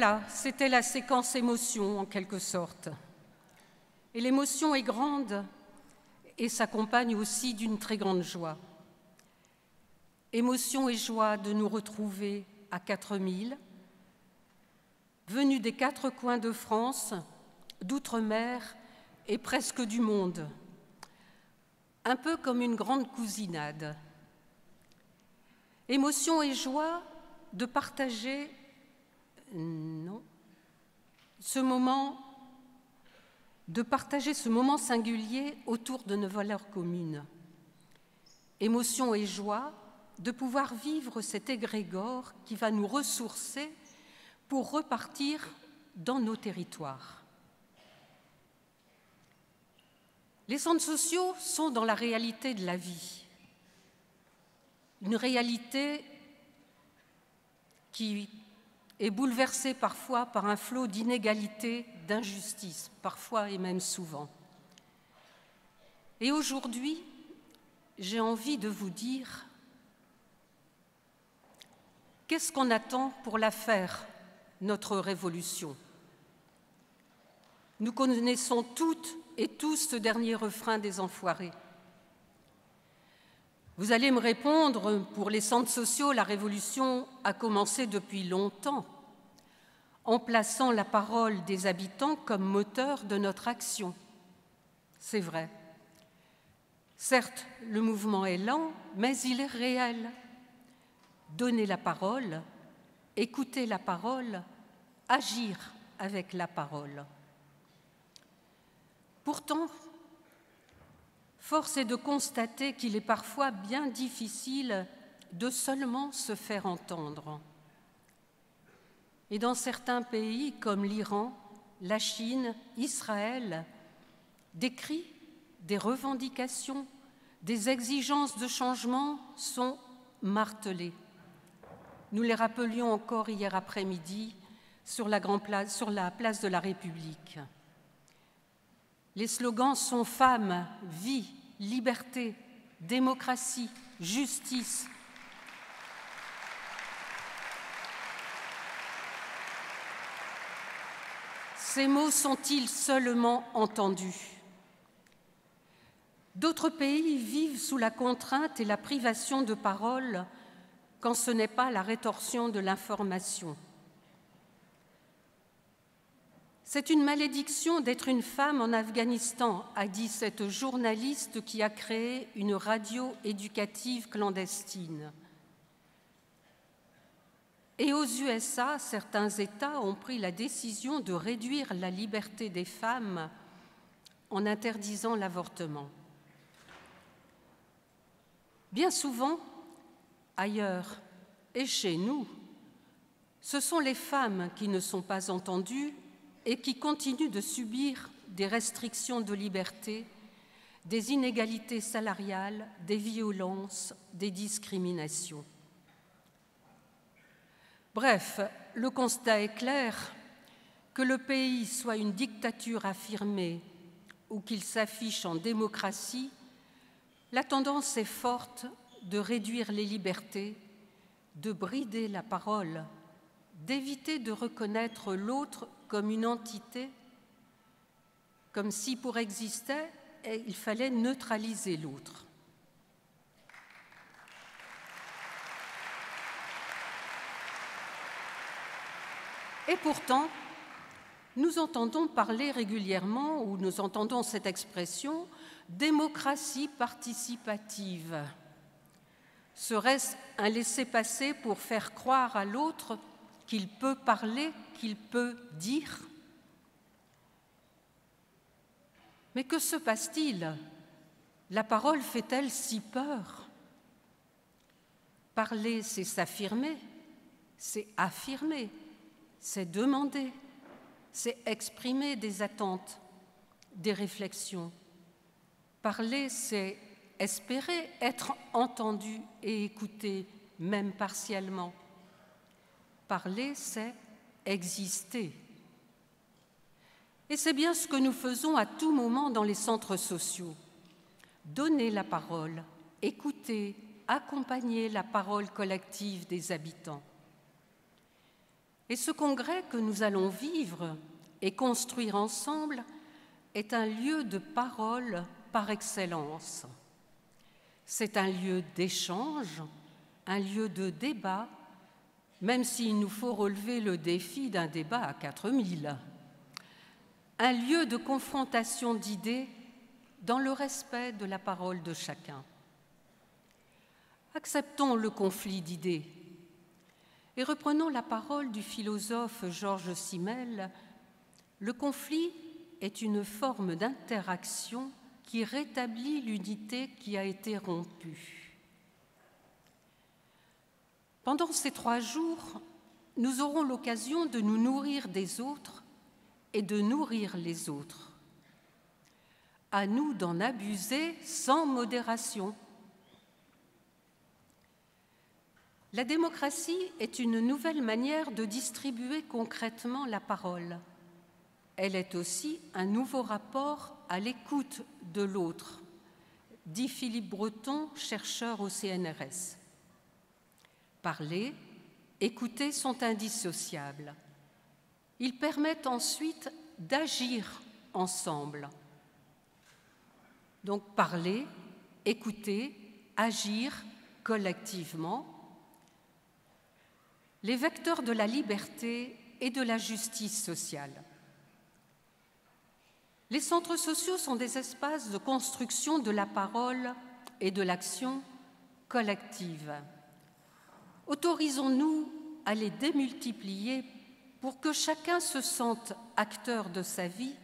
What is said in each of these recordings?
Voilà, c'était la séquence émotion en quelque sorte. Et l'émotion est grande et s'accompagne aussi d'une très grande joie. Émotion et joie de nous retrouver à 4000, venus des 4 coins de France, d'outre-mer et presque du monde. Un peu comme une grande cousinade. Émotion et joie de partager ce moment singulier autour de nos valeurs communes. Émotion et joie de pouvoir vivre cet égrégore qui va nous ressourcer pour repartir dans nos territoires. Les centres sociaux sont dans la réalité de la vie. Une réalité qui est bouleversée parfois par un flot d'inégalités, d'injustices, parfois et même souvent. Et aujourd'hui, j'ai envie de vous dire, qu'est-ce qu'on attend pour la faire, notre révolution? Nous connaissons toutes et tous ce dernier refrain des Enfoirés. Vous allez me répondre, pour les centres sociaux, la révolution a commencé depuis longtemps, en plaçant la parole des habitants comme moteur de notre action. C'est vrai. Certes, le mouvement est lent, mais il est réel. Donner la parole, écouter la parole, agir avec la parole. Pourtant, force est de constater qu'il est parfois bien difficile de seulement se faire entendre. Et dans certains pays comme l'Iran, la Chine, Israël, des cris, des revendications, des exigences de changement sont martelées. Nous les rappelions encore hier après-midi sur la place de la République. Les slogans sont femmes, vie, liberté, démocratie, justice. Ces mots sont-ils seulement entendus? D'autres pays vivent sous la contrainte et la privation de parole quand ce n'est pas la rétorsion de l'information. C'est une malédiction d'être une femme en Afghanistan, a dit cette journaliste qui a créé une radio éducative clandestine. Et aux USA, certains États ont pris la décision de réduire la liberté des femmes en interdisant l'avortement. Bien souvent, ailleurs et chez nous, ce sont les femmes qui ne sont pas entendues et qui continuent de subir des restrictions de liberté, des inégalités salariales, des violences, des discriminations. Bref, le constat est clair, que le pays soit une dictature affirmée ou qu'il s'affiche en démocratie, la tendance est forte de réduire les libertés, de brider la parole, d'éviter de reconnaître l'autre comme une entité, comme si pour exister, il fallait neutraliser l'autre. Et pourtant, nous entendons parler régulièrement, ou nous entendons cette expression, démocratie participative. Serait-ce un laissez-passer pour faire croire à l'autre qu'il peut parler, qu'il peut dire? Mais que se passe-t-il? La parole fait-elle si peur? Parler, c'est s'affirmer, c'est affirmer, c'est demander, c'est exprimer des attentes, des réflexions. Parler, c'est espérer être entendu et écouté, même partiellement. Parler, c'est exister. Et c'est bien ce que nous faisons à tout moment dans les centres sociaux. Donner la parole, écouter, accompagner la parole collective des habitants. Et ce congrès que nous allons vivre et construire ensemble est un lieu de parole par excellence. C'est un lieu d'échange, un lieu de débat, même s'il nous faut relever le défi d'un débat à 4000. Un lieu de confrontation d'idées dans le respect de la parole de chacun. Acceptons le conflit d'idées et reprenons la parole du philosophe Georges Simmel. Le conflit est une forme d'interaction qui rétablit l'unité qui a été rompue. Pendant ces 3 jours, nous aurons l'occasion de nous nourrir des autres et de nourrir les autres. À nous d'en abuser sans modération. La démocratie est une nouvelle manière de distribuer concrètement la parole. Elle est aussi un nouveau rapport à l'écoute de l'autre, dit Philippe Breton, chercheur au CNRS. Parler, écouter sont indissociables. Ils permettent ensuite d'agir ensemble. Donc parler, écouter, agir collectivement, les vecteurs de la liberté et de la justice sociale. Les centres sociaux sont des espaces de construction de la parole et de l'action collective. Autorisons-nous à les démultiplier pour que chacun se sente acteur de sa vie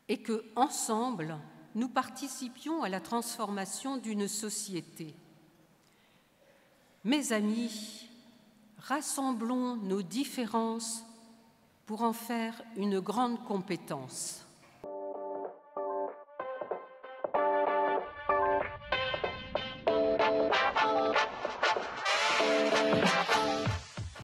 et que, ensemble, nous participions à la transformation d'une société. Mes amis, rassemblons nos différences pour en faire une grande compétence.